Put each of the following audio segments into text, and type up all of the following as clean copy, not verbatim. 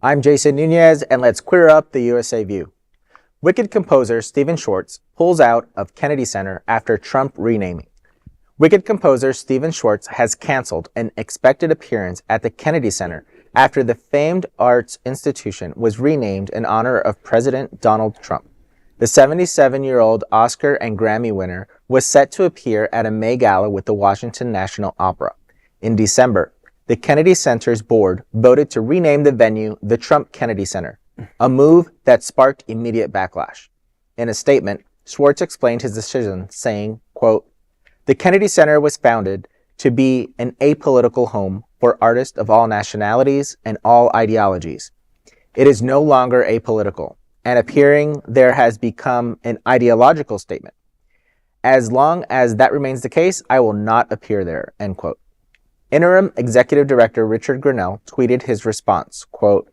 I'm Jason Nunez, and let's queer up the USA View. Wicked composer Stephen Schwartz pulls out of Kennedy Center after Trump renaming. Wicked composer Stephen Schwartz has canceled an expected appearance at the Kennedy Center after the famed arts institution was renamed in honor of President Donald Trump. The 77-year-old Oscar and Grammy winner was set to appear at a May Gala with the Washington National Opera. In December, the Kennedy Center's board voted to rename the venue the Trump Kennedy Center, a move that sparked immediate backlash. In a statement, Schwartz explained his decision, saying, quote, "The Kennedy Center was founded to be an apolitical home for artists of all nationalities and all ideologies. It is no longer apolitical, and appearing there has become an ideological statement. As long as that remains the case, I will not appear there," end quote. Interim Executive Director Richard Grinnell tweeted his response, quote,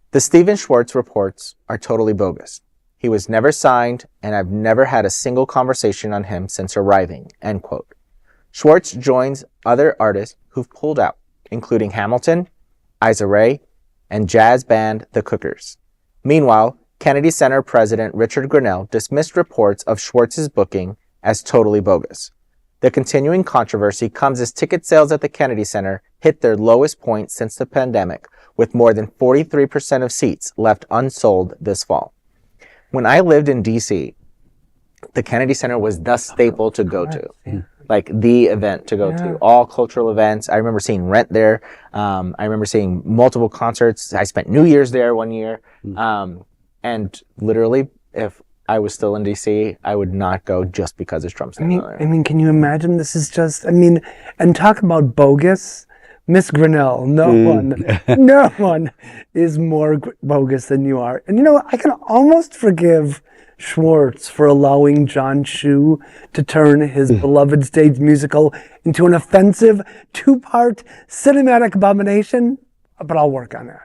"The Stephen Schwartz reports are totally bogus. He was never signed, and I've never had a single conversation on him since arriving," end quote. Schwartz joins other artists who've pulled out, including Hamilton, Issa Rae, and jazz band The Cookers. Meanwhile, Kennedy Center President Richard Grinnell dismissed reports of Schwartz's booking as totally bogus. The continuing controversy comes as ticket sales at the Kennedy Center hit their lowest point since the pandemic, with more than 43% of seats left unsold this fall. When I lived in D.C., the Kennedy Center was the staple to go to, like the event to go to. All cultural events. I remember seeing Rent there. I remember seeing multiple concerts. I spent New Year's there one year. And literally, if I was still in D.C., I would not go just because it's Trump's name. I mean, can you imagine? This is just, and talk about bogus. Miss Grinnell, no one is more bogus than you are. And I can almost forgive Schwartz for allowing John Chu to turn his beloved stage musical into an offensive two-part cinematic abomination, but I'll work on it.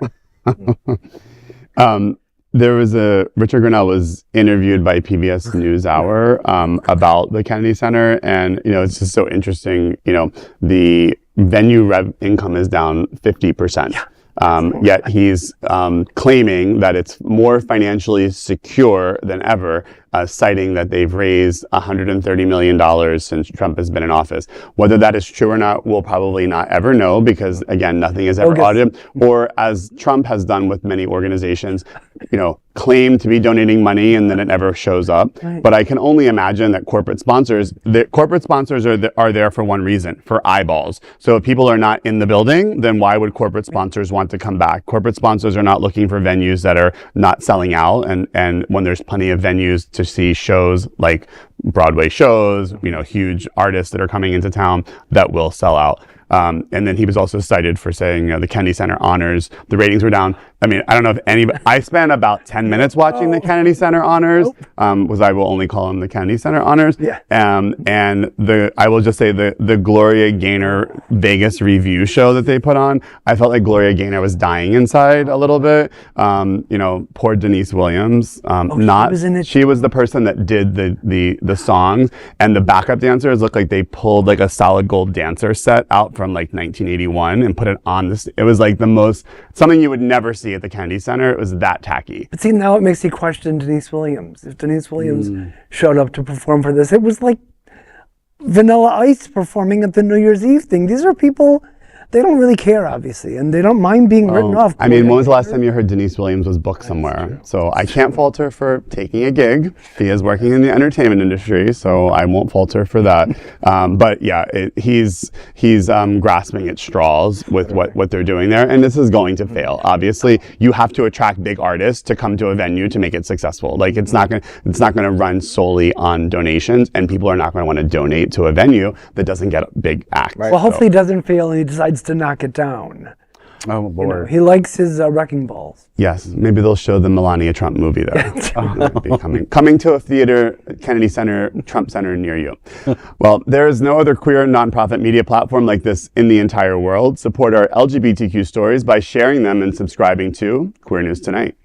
Richard Grinnell was interviewed by PBS NewsHour about the Kennedy Center, and it's just so interesting. The venue income is down 50%. Yet he's claiming that it's more financially secure than ever, citing that they've raised $130 million since Trump has been in office. Whether that is true or not, we'll probably not ever know because, again, nothing is ever audited. Or as Trump has done with many organizations, claim to be donating money and then it never shows up. Right. But I can only imagine that corporate sponsors are there for one reason, for eyeballs. So if people are not in the building, then why would corporate sponsors want to come back? Corporate sponsors are not looking for venues that are not selling out. And when there's plenty of venues to see shows like Broadway shows, huge artists that are coming into town that will sell out. And then he was also cited for saying, the Kennedy Center honors, the ratings were down. I don't know if anybody, I spent about 10 minutes watching the Kennedy Center honors, was I will only call them the Kennedy Center honors. Yeah. And I will just say the Gloria Gaynor Vegas review show that they put on, I felt like Gloria Gaynor was dying inside a little bit. Poor Denise Williams, she was the person that did the songs, and the backup dancers looked like they pulled like a solid gold dancer set out from like 1981 and put it on this. It was like something you would never see at the Kennedy Center. It was that tacky. But see, now it makes you question Denise Williams. If Denise Williams showed up to perform for this, it was like Vanilla Ice performing at the New Year's Eve thing. These are people, they don't really care, obviously, and they don't mind being written off. When was the last time you heard Denise Williams was booked somewhere? So I can't fault her for taking a gig. She is working in the entertainment industry, so I won't fault her for that. But yeah, he's grasping at straws with what they're doing there, and this is going to fail. Obviously, you have to attract big artists to come to a venue to make it successful. Like it's not gonna run solely on donations, and people are not going to want to donate to a venue that doesn't get a big act. Right. Well, hopefully, it doesn't fail, and he decides to knock it down. Oh, Lord. He likes his wrecking balls. Yes, maybe they'll show the Melania Trump movie there. Coming to a theater, Kennedy Center, Trump Center near you. Well, there is no other queer nonprofit media platform like this in the entire world. Support our LGBTQ stories by sharing them and subscribing to Queer News Tonight.